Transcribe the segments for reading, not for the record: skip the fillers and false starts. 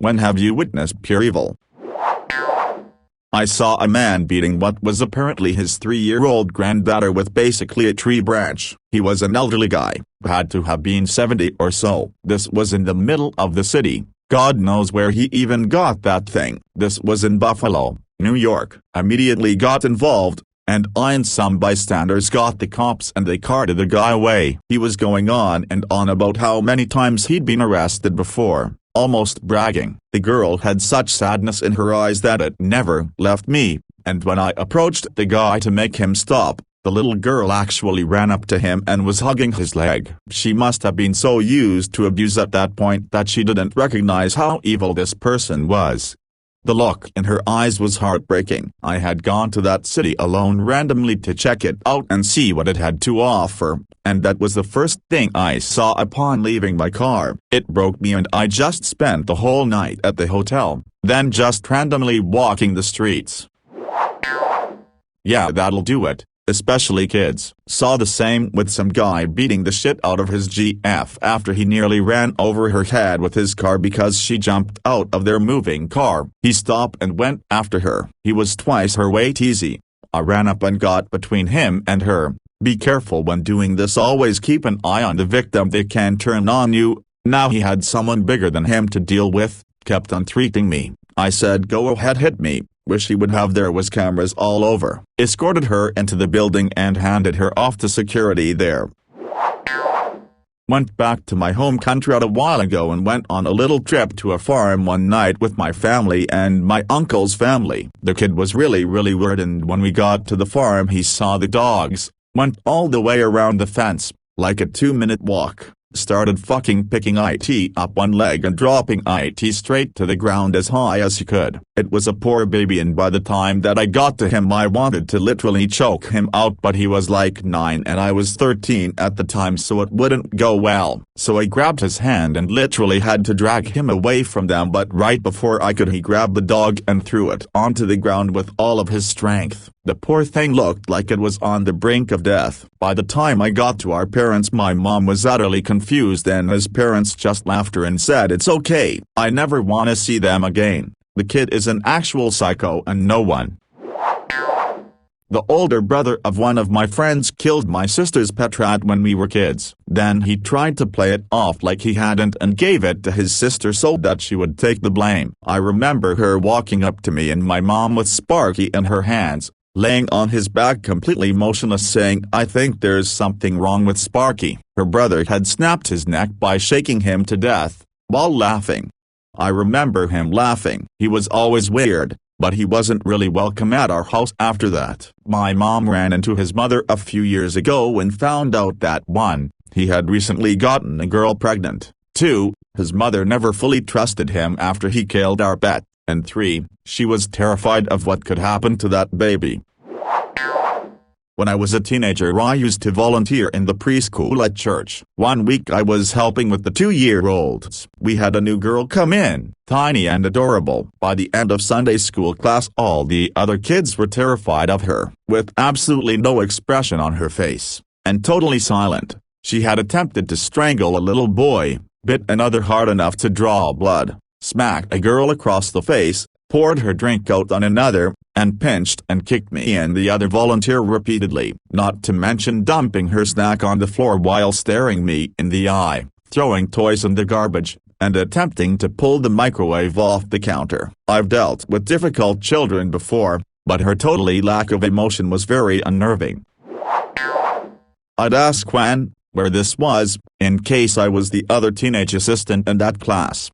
When have you witnessed pure evil? I saw a man beating what was apparently his 3-year-old granddaughter with basically a tree branch. He was an elderly guy, had to have been 70 or so. This was in the middle of the city. God knows where he even got that thing. This was in Buffalo, New York. Immediately got involved, and I and some bystanders got the cops and they carted the guy away. He was going on and on about how many times he'd been arrested before, almost bragging. The girl had such sadness in her eyes that it never left me, and when I approached the guy to make him stop, the little girl actually ran up to him and was hugging his leg. She must have been so used to abuse at that point that she didn't recognize how evil this person was. The look in her eyes was heartbreaking. I had gone to that city alone randomly to check it out and see what it had to offer, and that was the first thing I saw upon leaving my car. It broke me, and I just spent the whole night at the hotel, then just randomly walking the streets. Yeah, that'll do it. Especially kids. Saw the same with some guy beating the shit out of his GF after he nearly ran over her head with his car because she jumped out of their moving car. He stopped and went after her. He was twice her weight easy. I ran up and got between him and her. Be careful when doing this. Always keep an eye on the victim. They can turn on you. Now he had someone bigger than him to deal with. Kept on treating me. I said go ahead, hit me. Wish he would have. There was cameras all over. Escorted her into the building and handed her off to security there. Went back to my home country a while ago and went on a little trip to a farm one night with my family and my uncle's family. The kid was really weird, and when we got to the farm he saw the dogs, went all the way around the fence, like a 2-minute walk. Started fucking picking it up one leg and dropping it straight to the ground as high as he could. It was a poor baby, and by the time that I got to him I wanted to literally choke him out, but he was like 9 and I was 13 at the time, so it wouldn't go well. So I grabbed his hand and literally had to drag him away from them, but right before I could he grabbed the dog and threw it onto the ground with all of his strength. The poor thing looked like it was on the brink of death. By the time I got to our parents my mom was utterly confused, and his parents just laughed her and said it's okay, I never want to see them again. The kid is an actual psycho and no one. The older brother of one of my friends killed my sister's pet rat when we were kids. Then he tried to play it off like he hadn't and gave it to his sister so that she would take the blame. I remember her walking up to me and my mom with Sparky in her hands, laying on his back completely motionless, saying, "I think there's something wrong with Sparky." Her brother had snapped his neck by shaking him to death, while laughing. I remember him laughing. He was always weird, but he wasn't really welcome at our house after that. My mom ran into his mother a few years ago and found out that 1, he had recently gotten a girl pregnant, 2, his mother never fully trusted him after he killed our pet, and 3, she was terrified of what could happen to that baby. When I was a teenager I used to volunteer in the preschool at church. One week I was helping with the 2-year-olds. We had a new girl come in, tiny and adorable. By the end of Sunday school class all the other kids were terrified of her. With absolutely no expression on her face, and totally silent, she had attempted to strangle a little boy, bit another hard enough to draw blood, smacked a girl across the face, poured her drink out on another, and pinched and kicked me and the other volunteer repeatedly, not to mention dumping her snack on the floor while staring me in the eye, throwing toys in the garbage, and attempting to pull the microwave off the counter. I've dealt with difficult children before, but her totally lack of emotion was very unnerving. I'd ask when, where this was, in case I was the other teenage assistant in that class.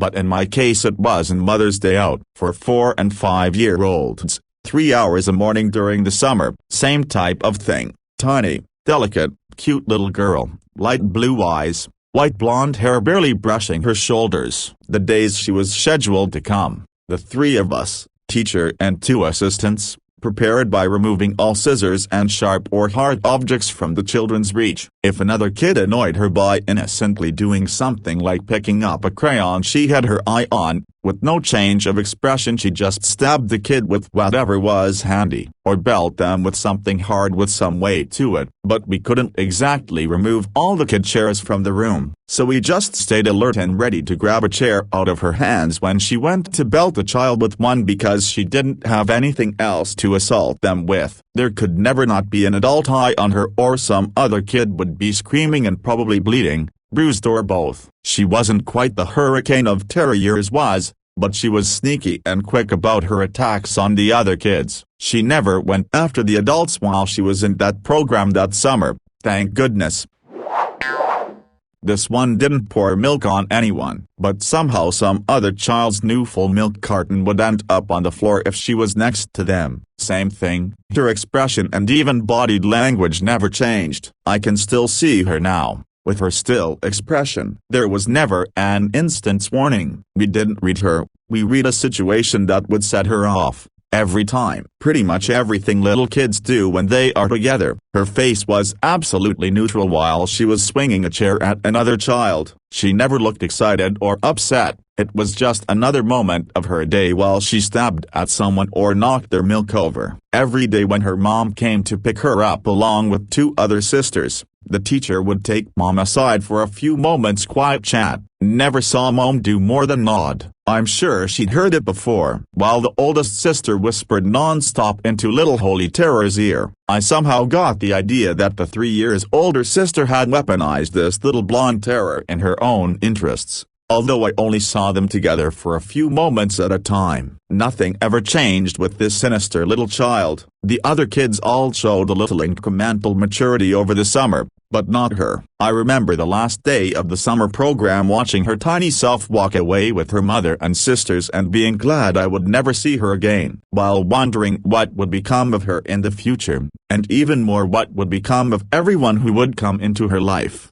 But in my case it was in Mother's Day out for 4- and 5-year-olds, 3 hours a morning during the summer, same type of thing, tiny, delicate, cute little girl, light blue eyes, white blonde hair barely brushing her shoulders. The days she was scheduled to come, the 3 of us, teacher and 2 assistants, prepared by removing all scissors and sharp or hard objects from the children's reach. If another kid annoyed her by innocently doing something like picking up a crayon she had her eye on, With no change of expression, she just stabbed the kid with whatever was handy, or belt them with something hard with some weight to it. But we couldn't exactly remove all the kid chairs from the room, so we just stayed alert and ready to grab a chair out of her hands when she went to belt the child with one, because she didn't have anything else to assault them with. There could never not be an adult eye on her, or some other kid would be screaming and probably bleeding, bruised, or both. She wasn't quite the hurricane of terror yours was, but she was sneaky and quick about her attacks on the other kids. She never went after the adults while she was in that program that summer, thank goodness. This one didn't pour milk on anyone, but somehow some other child's new full milk carton would end up on the floor if she was next to them. Same thing, her expression and even body language never changed. I can still see her now, with her still expression. There was never an instant's warning. We didn't read her, we read a situation that would set her off. Every time. Pretty much everything little kids do when they are together. Her face was absolutely neutral while she was swinging a chair at another child. She never looked excited or upset. It was just another moment of her day while she stabbed at someone or knocked their milk over. Every day when her mom came to pick her up along with two other sisters, the teacher would take Mom aside for a few moments quiet chat. Never saw Mom do more than nod. I'm sure she'd heard it before. While the oldest sister whispered non-stop into little Holy Terror's ear. I somehow got the idea that the 3 years older sister had weaponized this little blonde terror in her own interests. Although I only saw them together for a few moments at a time, nothing ever changed with this sinister little child. The other kids all showed a little incremental maturity over the summer, but not her. I remember the last day of the summer program watching her tiny self walk away with her mother and sisters and being glad I would never see her again, while wondering what would become of her in the future, and even more what would become of everyone who would come into her life.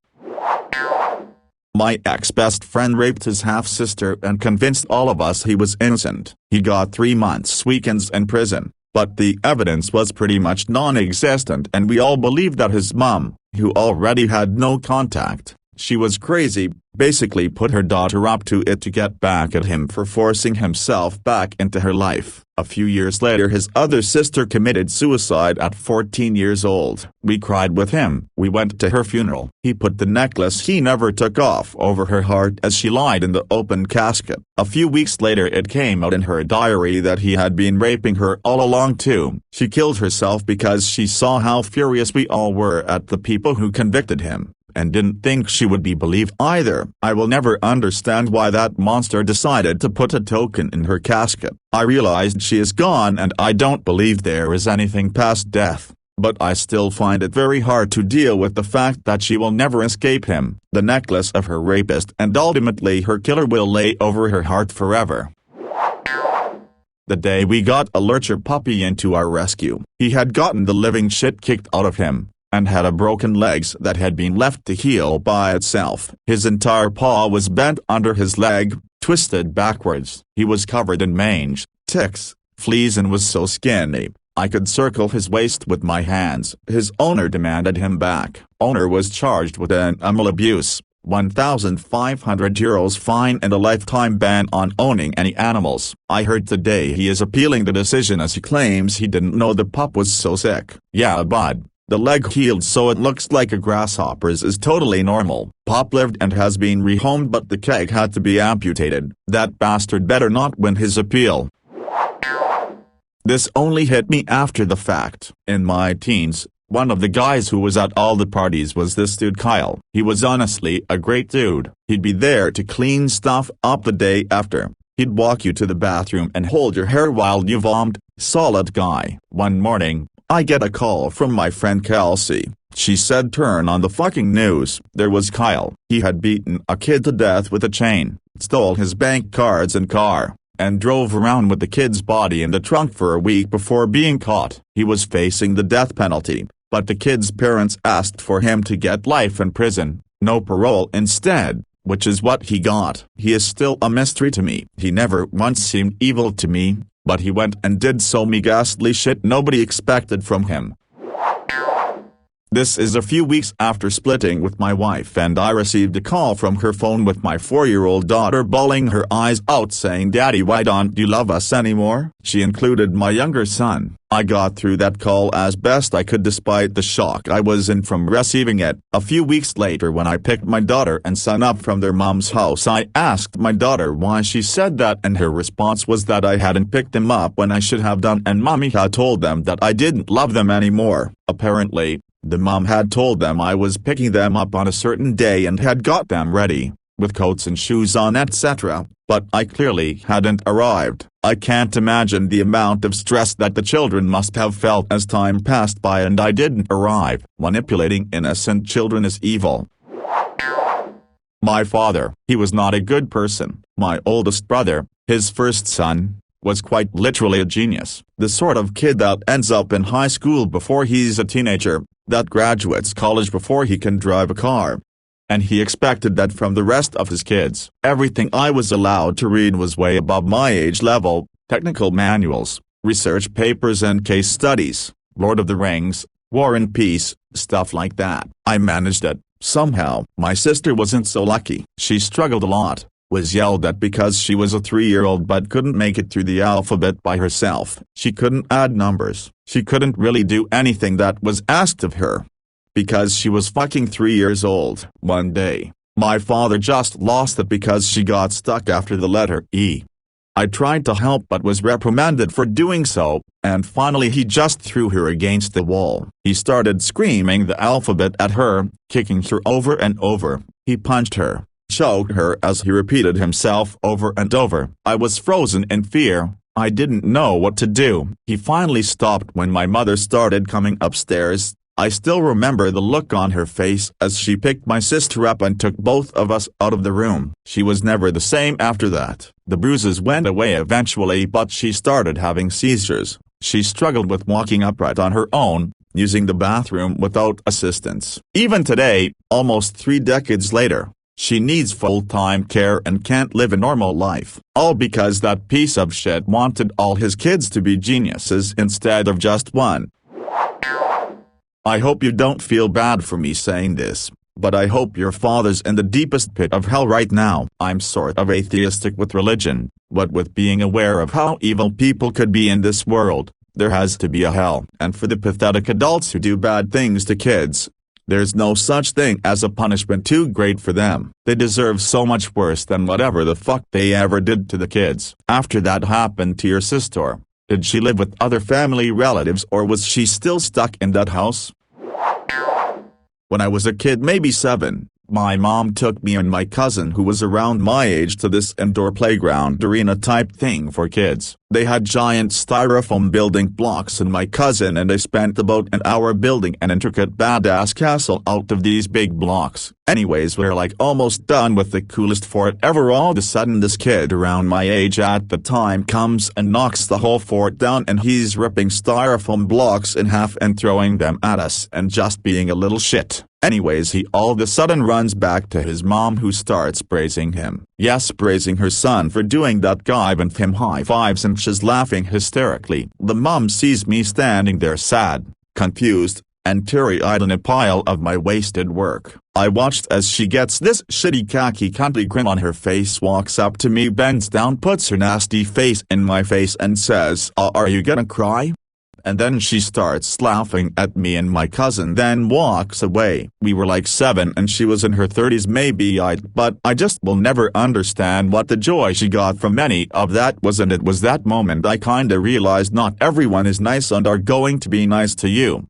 My ex-best friend raped his half-sister and convinced all of us he was innocent. He got 3 months weekends in prison, but the evidence was pretty much non-existent and we all believed that his mom, who already had no contact, she was crazy, basically put her daughter up to it to get back at him for forcing himself back into her life. A few years later his other sister committed suicide at 14 years old. We cried with him. We went to her funeral. He put the necklace he never took off over her heart as she lied in the open casket. A few weeks later it came out in her diary that he had been raping her all along too. She killed herself because she saw how furious we all were at the people who convicted him, and didn't think she would be believed either. I will never understand why that monster decided to put a token in her casket. I realized she is gone and I don't believe there is anything past death, but I still find it very hard to deal with the fact that she will never escape him. The necklace of her rapist and ultimately her killer will lay over her heart forever. The day we got a lurcher puppy into our rescue, he had gotten the living shit kicked out of him, and had a broken legs that had been left to heal by itself. His entire paw was bent under his leg, twisted backwards. He was covered in mange, ticks, fleas and was so skinny, I could circle his waist with my hands. His owner demanded him back. Owner was charged with animal abuse, €1,500 fine and a lifetime ban on owning any animals. I heard today he is appealing the decision as he claims he didn't know the pup was so sick. Yeah, bud. The leg healed so it looks like a grasshopper's is totally normal. Pop lived and has been rehomed but the keg had to be amputated. That bastard better not win his appeal. This only hit me after the fact. In my teens, one of the guys who was at all the parties was this dude Kyle. He was honestly a great dude. He'd be there to clean stuff up the day after. He'd walk you to the bathroom and hold your hair while you vommed. Solid guy. One morning, I get a call from my friend Kelsey. She said turn on the fucking news. There was Kyle. He had beaten a kid to death with a chain, stole his bank cards and car, and drove around with the kid's body in the trunk for a week before being caught. He was facing the death penalty, but the kid's parents asked for him to get life in prison, no parole instead, which is what he got. He is still a mystery to me. He never once seemed evil to me, but he went and did so many ghastly shit nobody expected from him. This is a few weeks after splitting with my wife, and I received a call from her phone with my 4-year-old daughter bawling her eyes out saying, "Daddy, why don't you love us anymore?" She included my younger son. I got through that call as best I could despite the shock I was in from receiving it. A few weeks later, when I picked my daughter and son up from their mom's house, I asked my daughter why she said that, and her response was that I hadn't picked them up when I should have done, and mommy had told them that I didn't love them anymore. Apparently, the mom had told them I was picking them up on a certain day and had got them ready, with coats and shoes on, etc., but I clearly hadn't arrived. I can't imagine the amount of stress that the children must have felt as time passed by and I didn't arrive. Manipulating innocent children is evil. My father, he was not a good person. My oldest brother, his first son, was quite literally a genius. The sort of kid that ends up in high school before he's a teenager, that graduates college before he can drive a car. And he expected that from the rest of his kids. Everything I was allowed to read was way above my age level: technical manuals, research papers and case studies, Lord of the Rings, War and Peace, stuff like that. I managed it, somehow. My sister wasn't so lucky. She struggled a lot, was yelled at because she was a 3-year-old but couldn't make it through the alphabet by herself. She couldn't add numbers. She couldn't really do anything that was asked of her, because she was fucking 3 years old. One day, my father just lost it because she got stuck after the letter E. I tried to help but was reprimanded for doing so, and finally he just threw her against the wall. He started screaming the alphabet at her, kicking her over and over. He punched her, choked her as he repeated himself over and over. I was frozen in fear. I didn't know what to do. He finally stopped when my mother started coming upstairs. I still remember the look on her face as she picked my sister up and took both of us out of the room. She was never the same after that. The bruises went away eventually, but she started having seizures. She struggled with walking upright on her own, using the bathroom without assistance. Even today, almost 3 decades later, she needs full-time care and can't live a normal life. All because that piece of shit wanted all his kids to be geniuses instead of just one. I hope you don't feel bad for me saying this, but I hope your father's in the deepest pit of hell right now. I'm sort of atheistic with religion, but with being aware of how evil people could be in this world, there has to be a hell. And for the pathetic adults who do bad things to kids, there's no such thing as a punishment too great for them. They deserve so much worse than whatever the fuck they ever did to the kids. After that happened to your sister, did she live with other family relatives or was she still stuck in that house? When I was a kid, maybe 7, my mom took me and my cousin who was around my age to this indoor playground arena type thing for kids. They had giant styrofoam building blocks and my cousin and I spent about an hour building an intricate badass castle out of these big blocks. Anyways, we're like almost done with the coolest fort ever. All of a sudden this kid around my age at the time comes and knocks the whole fort down, and he's ripping styrofoam blocks in half and throwing them at us and just being a little shit. Anyways, he all of a sudden runs back to his mom, who starts praising him. Yes, praising her son for doing that, giving him high fives, and she's laughing hysterically. The mom sees me standing there sad, confused, and teary-eyed in a pile of my wasted work. I watched as she gets this shitty khaki country grin on her face, walks up to me, bends down, puts her nasty face in my face and says, "Are you gonna cry?" And then she starts laughing at me and my cousin, then walks away. We were like 7 and she was in her 30s maybe, but I just will never understand what the joy she got from any of that was, and it was that moment I kinda realized not everyone is nice and are going to be nice to you.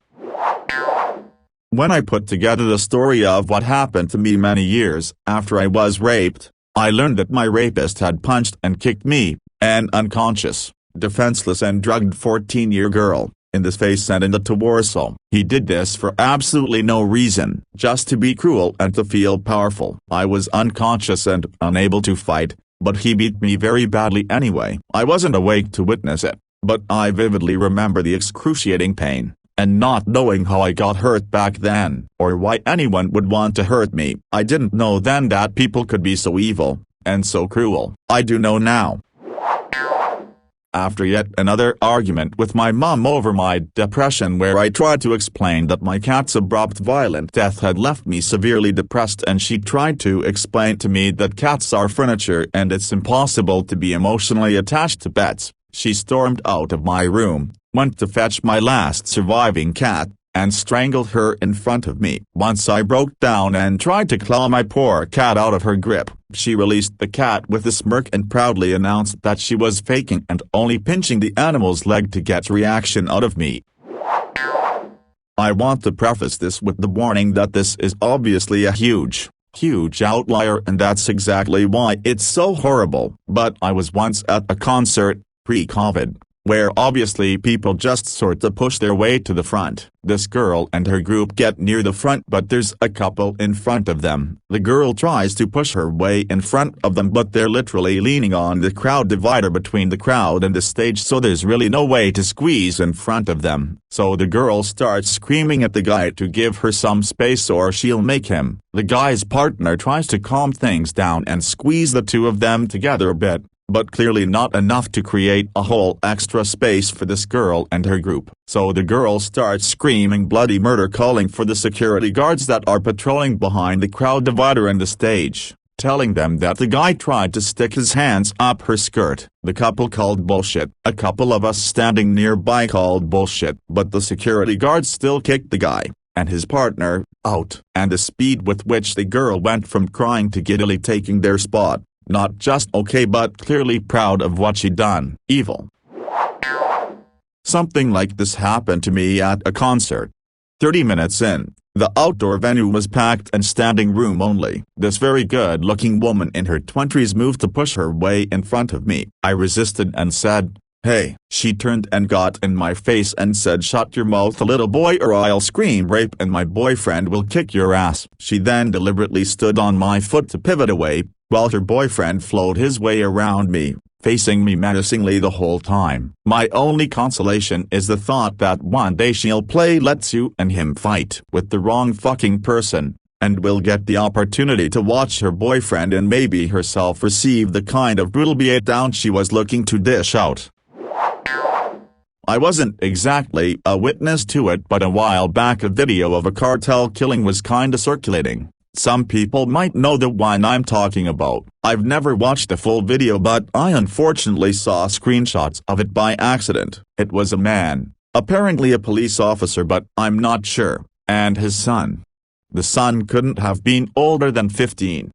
When I put together the story of what happened to me many years after I was raped, I learned that my rapist had punched and kicked me, an unconscious, defenseless and drugged 14-year girl, in the face and in the torso. He did this for absolutely no reason, just to be cruel and to feel powerful. I was unconscious and unable to fight, but he beat me very badly anyway. I wasn't awake to witness it, but I vividly remember the excruciating pain, and not knowing how I got hurt back then, or why anyone would want to hurt me. I didn't know then that people could be so evil, and so cruel. I do know now. After yet another argument with my mom over my depression, where I tried to explain that my cat's abrupt violent death had left me severely depressed, and she tried to explain to me that cats are furniture and it's impossible to be emotionally attached to pets, she stormed out of my room, went to fetch my last surviving cat, and strangled her in front of me. Once I broke down and tried to claw my poor cat out of her grip, she released the cat with a smirk and proudly announced that she was faking and only pinching the animal's leg to get reaction out of me. I want to preface this with the warning that this is obviously a huge outlier, and that's exactly why it's so horrible. But I was once at a concert, pre-COVID, where obviously people just sort of push their way to the front. This girl and her group get near the front, but there's a couple in front of them. The girl tries to push her way in front of them, but they're literally leaning on the crowd divider between the crowd and the stage, so there's really no way to squeeze in front of them. So the girl starts screaming at the guy to give her some space or she'll make him. The guy's partner tries to calm things down and squeeze the two of them together a bit, but clearly not enough to create a whole extra space for this girl and her group. So the girl starts screaming bloody murder, calling for the security guards that are patrolling behind the crowd divider and the stage, telling them that the guy tried to stick his hands up her skirt. The couple called bullshit. A couple of us standing nearby called bullshit, but the security guards still kicked the guy and his partner out. And the speed with which the girl went from crying to giddily taking their spot, not just okay but clearly proud of what she'd done. Evil. Something like this happened to me at a concert. 30 minutes in, the outdoor venue was packed and standing room only. This very good-looking woman in her 20s moved to push her way in front of me. I resisted and said, "Hey." She turned and got in my face and said, "Shut your mouth, little boy, or I'll scream rape and my boyfriend will kick your ass." She then deliberately stood on my foot to pivot away, while her boyfriend flowed his way around me, facing me menacingly the whole time. My only consolation is the thought that one day she'll play Let's You and him fight with the wrong fucking person, and will get the opportunity to watch her boyfriend and maybe herself receive the kind of brutal beatdown she was looking to dish out. I wasn't exactly a witness to it, but a while back a video of a cartel killing was kinda circulating. Some people might know the one I'm talking about. I've never watched the full video, but I unfortunately saw screenshots of it by accident. It was a man, apparently a police officer but I'm not sure, and his son. The son couldn't have been older than 15.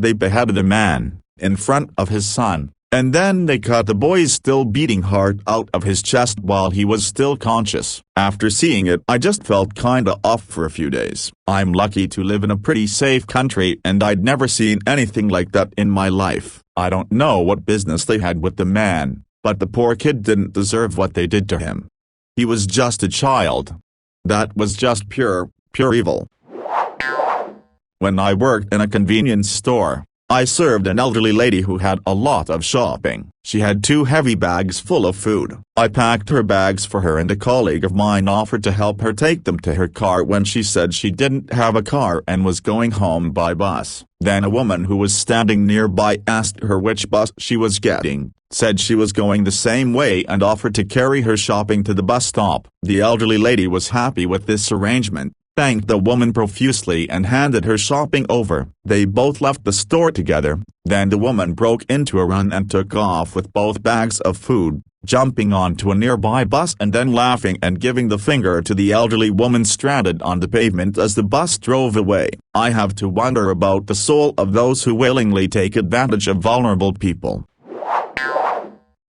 They beheaded the man in front of his son, and then they cut the boy's still beating heart out of his chest while he was still conscious. After seeing it, I just felt kinda off for a few days. I'm lucky to live in a pretty safe country, and I'd never seen anything like that in my life. I don't know what business they had with the man, but the poor kid didn't deserve what they did to him. He was just a child. That was just pure evil. When I worked in a convenience store, I served an elderly lady who had a lot of shopping. She had 2 heavy bags full of food. I packed her bags for her, and a colleague of mine offered to help her take them to her car when she said she didn't have a car and was going home by bus. Then a woman who was standing nearby asked her which bus she was getting, said she was going the same way, and offered to carry her shopping to the bus stop. The elderly lady was happy with this arrangement, thanked the woman profusely and handed her shopping over. They both left the store together. Then the woman broke into a run and took off with both bags of food, jumping onto a nearby bus and then laughing and giving the finger to the elderly woman stranded on the pavement as the bus drove away. I have to wonder about the soul of those who willingly take advantage of vulnerable people.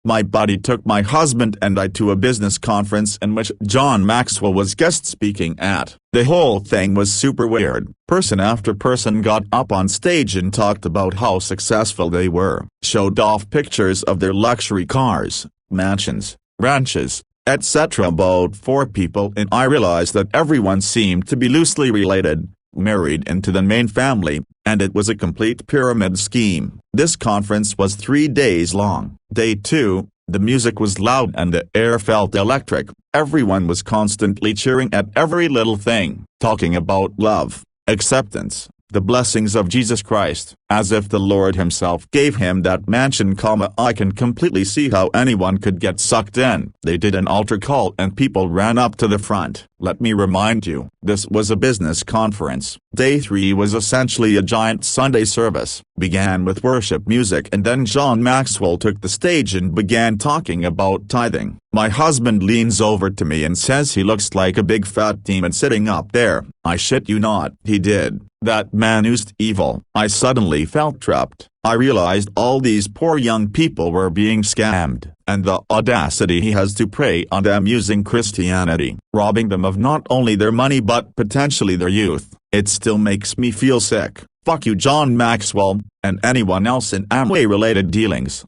My buddy took my husband and I to a business conference in which John Maxwell was guest speaking at. The whole thing was super weird. Person after person got up on stage and talked about how successful they were, showed off pictures of their luxury cars, mansions, ranches, etc. About 4 people and I realized that everyone seemed to be loosely related, married into the main family, and it was a complete pyramid scheme. This conference was 3 days long. Day 2, the music was loud and the air felt electric. Everyone was constantly cheering at every little thing, talking about love, acceptance, the blessings of Jesus Christ, as if the Lord himself gave him that mansion, I can completely see how anyone could get sucked in. They did an altar call and people ran up to the front. Let me remind you, this was a business conference. Day 3 was essentially a giant Sunday service, began with worship music, and then John Maxwell took the stage and began talking about tithing. My husband leans over to me and says he looks like a big fat demon sitting up there. I shit you not, he did. That man oozed evil. I suddenly felt trapped. I realized all these poor young people were being scammed, and the audacity he has to prey on them using Christianity, robbing them of not only their money but potentially their youth. It still makes me feel sick. Fuck you, John Maxwell, and anyone else in Amway-related dealings.